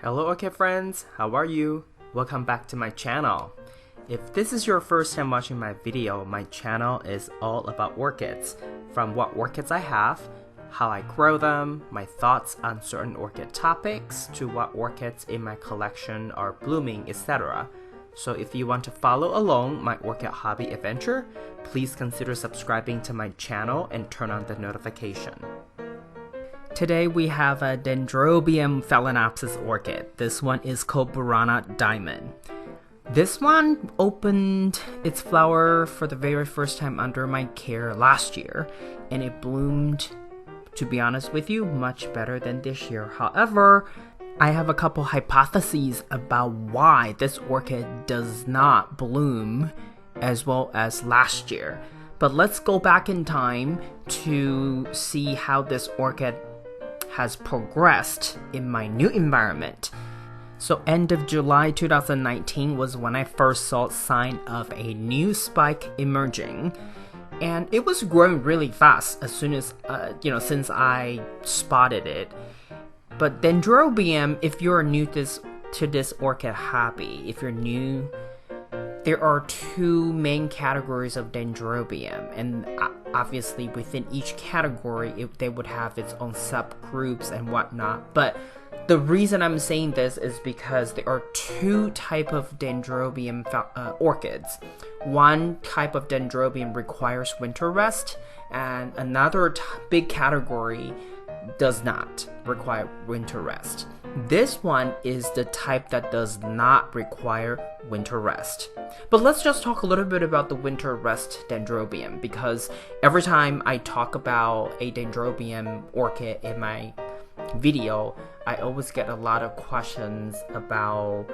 Hello Orchid friends, how are you? Welcome back to my channel. If this is your first time watching my video, my channel is all about orchids. From what orchids I have, how I grow them, my thoughts on certain orchid topics, to what orchids in my collection are blooming, etc. So if you want to follow along my orchid hobby adventure, please consider subscribing to my channel and turn on the notification. Today we have a Dendrobium phalaenopsis orchid. This one is called Burana Diamond. This one opened its flower for the very first time under my care last year, and it bloomed, to be honest with you, much better than this year. However, I have a couple hypotheses about why this orchid does not bloom as well as last year. But let's go back in time to see how this orchid has progressed in my new environment. So end of July 2019 was when I first saw sign of a new spike emerging, and it was growing really fast as soon as since I spotted it. But Dendrobium, if you're new to this orchid hobby, if you're new, there are two main categories of Dendrobium, and obviously within each category they would have its own subgroups and whatnot. But the reason I'm saying this is because there are two types of Dendrobium orchids. One type of Dendrobium requires winter rest, and another big category does not require winter rest. This one is the type that does not require winter rest. But let's just talk a little bit about the winter rest Dendrobium, because every time I talk about a Dendrobium orchid in my video, I always get a lot of questions about,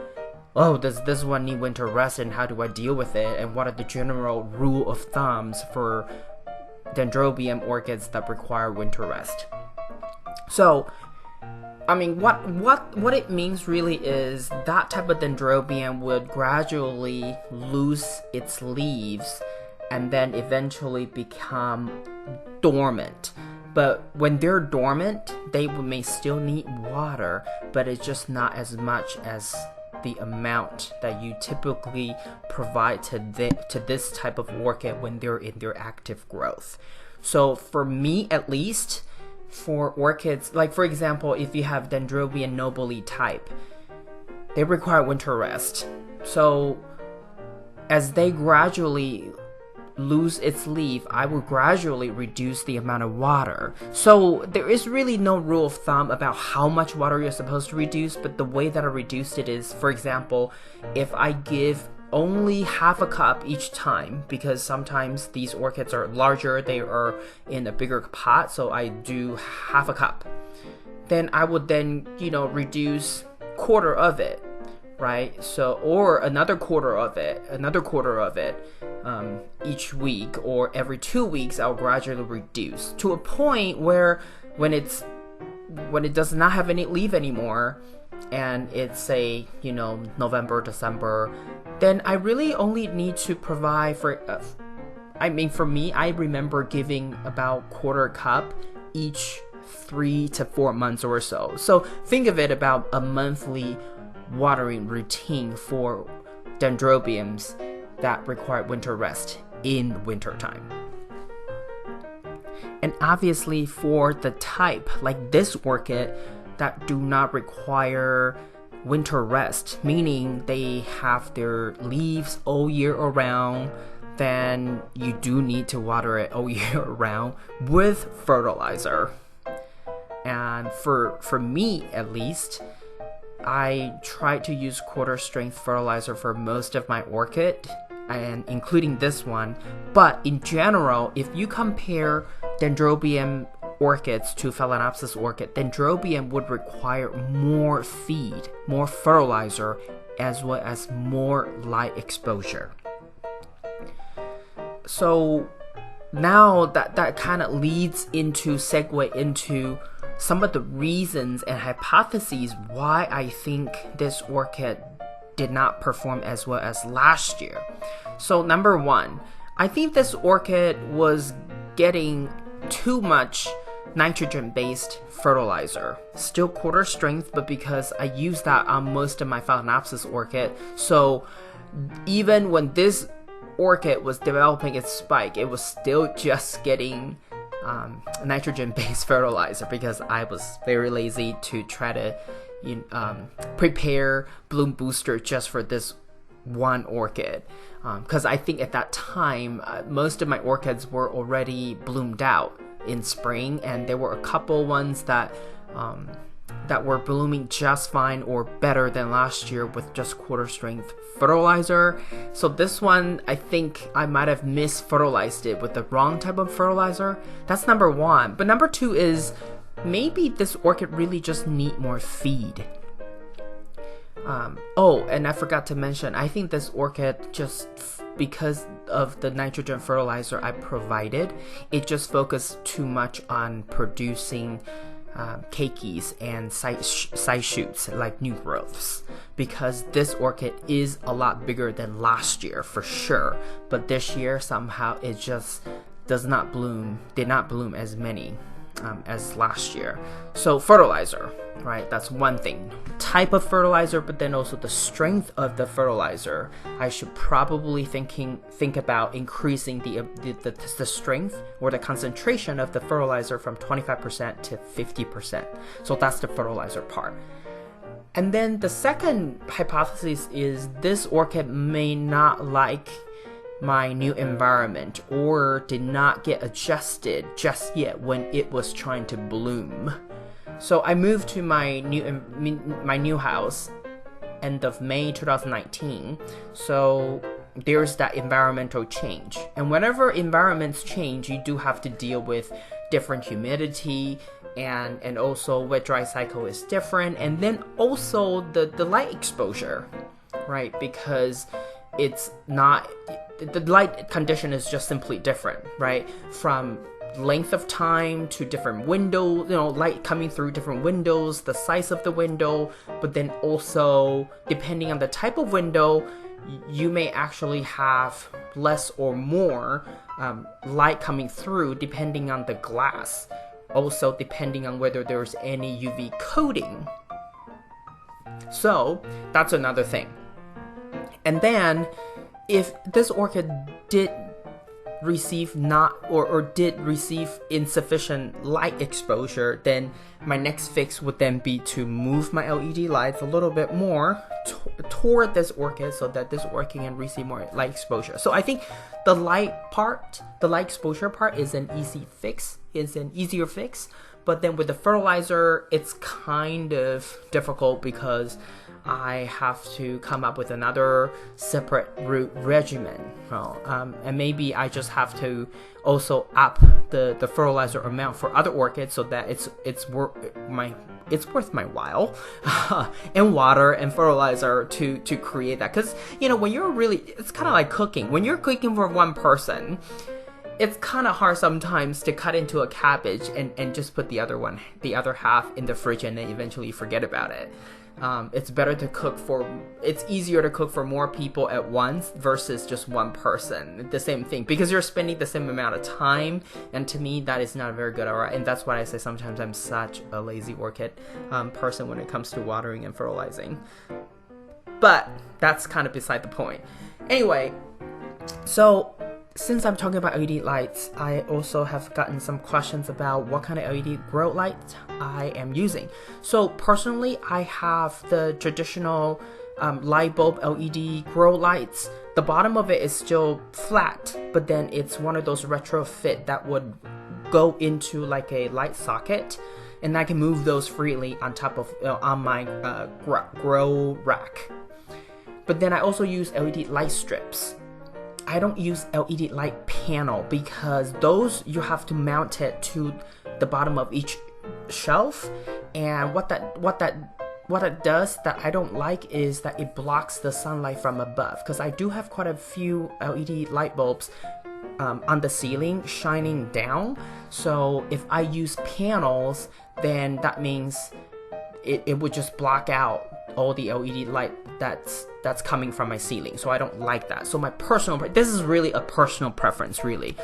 oh, does this one need winter rest and how do I deal with it, and what are the general rule of thumbs for Dendrobium orchids that require winter rest. So, I mean, what it means really is that type of Dendrobium would gradually lose its leaves and then eventually become dormant. But when they're dormant, they may still need water, but it's just not as much as the amount that you typically provide to this type of orchid when they're in their active growth. So for me at least, for orchids, like for example, if you have Dendrobium nobile type, they require winter rest. So as they gradually lose its leaf, I will gradually reduce the amount of water. So there is really no rule of thumb about how much water you're supposed to reduce, but the way that I reduced it is, for example, if I give only half a cup each time, because sometimes these orchids are larger, they are in a bigger pot, so I do half a cup. Then I would then, reduce quarter of it, right? So, or another quarter of it, each week, or every 2 weeks, I'll gradually reduce to a point where when it does not have any leaf anymore, and it's say, November, December, then I really only need to provide for, for me, I remember giving about quarter cup each 3 to 4 months or so. So think of it about a monthly watering routine for Dendrobiums that require winter rest in winter time. And obviously for the type, like this orchid, that do not require winter rest, meaning they have their leaves all year around, then you do need to water it all year around with fertilizer. And for me at least, I try to use quarter strength fertilizer for most of my orchid, and including this one. But in general, if you compare Dendrobium orchids to phalaenopsis orchid, Dendrobium would require more feed, more fertilizer, as well as more light exposure. So now that kind of leads into segue into some of the reasons and hypotheses why I think this orchid did not perform as well as last year. So number one, I think this orchid was getting too much nitrogen-based fertilizer. Still quarter strength, but because I use that on most of my Phalaenopsis orchid, so even when this orchid was developing its spike, it was still just getting nitrogen-based fertilizer because I was very lazy to try to prepare bloom booster just for this one orchid, because I think at that time most of my orchids were already bloomed out in spring, and there were a couple ones that were blooming just fine or better than last year with just quarter strength fertilizer. So this one, I think I might have mis-fertilized it with the wrong type of fertilizer. That's number one. But number two is maybe this orchid really just need more feed. Oh, and I forgot to mention, I think this orchid just because of the nitrogen fertilizer I provided, it just focused too much on producing keikis and side shoots, like new growths, because this orchid is a lot bigger than last year for sure, but this year somehow it just did not bloom as many as last year. So fertilizer, right, that's one thing, type of fertilizer, but then also the strength of the fertilizer. I should probably think about increasing the strength or the concentration of the fertilizer from 25% to 50%. So that's the fertilizer part. And then the second hypothesis is this orchid may not like my new environment or did not get adjusted just yet when it was trying to bloom. So I moved to my new house end of May 2019. So there's that environmental change. And whenever environments change, you do have to deal with different humidity, and also wet dry cycle is different, and then also the light exposure, right? Because it's not, the light condition is just simply different, right? From length of time to different windows, light coming through different windows, the size of the window, but then also depending on the type of window, you may actually have less or more light coming through depending on the glass. Also depending on whether there's any UV coating. So that's another thing. And then if this orchid did receive did receive insufficient light exposure, then my next fix would then be to move my LED lights a little bit more toward this orchid so that this orchid can receive more light exposure. So I think the light exposure part is an easier fix, but then with the fertilizer, it's kind of difficult because I have to come up with another separate root regimen. And maybe I just have to also up the fertilizer amount for other orchids so that it's worth my while and water and fertilizer to create that. Because when it's kind of like cooking. When you're cooking for one person, it's kind of hard sometimes to cut into a cabbage and just put the other half in the fridge and then eventually forget about it. It's easier to cook for more people at once versus just one person. The same thing, because you're spending the same amount of time, and to me that is not very good. Alright, and that's why I say sometimes I'm such a lazy orchid person when it comes to watering and fertilizing. But that's kind of beside the point. Anyway, so since I'm talking about LED lights, I also have gotten some questions about what kind of LED grow light I am using. So personally, I have the traditional light bulb LED grow lights. The bottom of it is still flat, but then it's one of those retrofit that would go into like a light socket, and I can move those freely on top of on my grow rack. But then I also use LED light strips. I don't use LED light panel because those you have to mount it to the bottom of each shelf, and what it does that I don't like is that it blocks the sunlight from above, because I do have quite a few LED light bulbs on the ceiling shining down. So if I use panels, then that means it would just block out all the LED light that's coming from my ceiling. So I don't like that. So this is really a personal preference, really.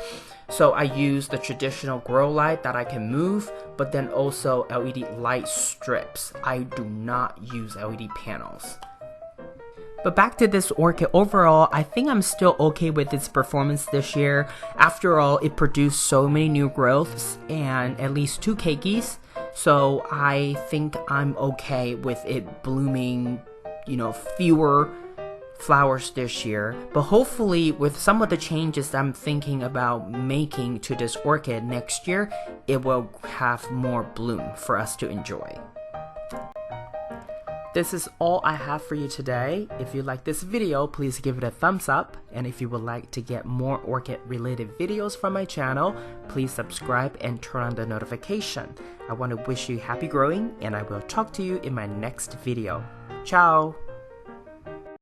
So I use the traditional grow light that I can move, but then also LED light strips. I do not use LED panels. But back to this orchid, overall, I think I'm still okay with its performance this year. After all, it produced so many new growths and at least 2 keikis. So I think I'm okay with it blooming, fewer flowers this year. But hopefully with some of the changes I'm thinking about making to this orchid next year, it will have more bloom for us to enjoy. This is all I have for you today. If you like this video, please give it a thumbs up. And if you would like to get more orchid related videos from my channel, please subscribe and turn on the notification. I want to wish you happy growing, and I will talk to you in my next video. Ciao!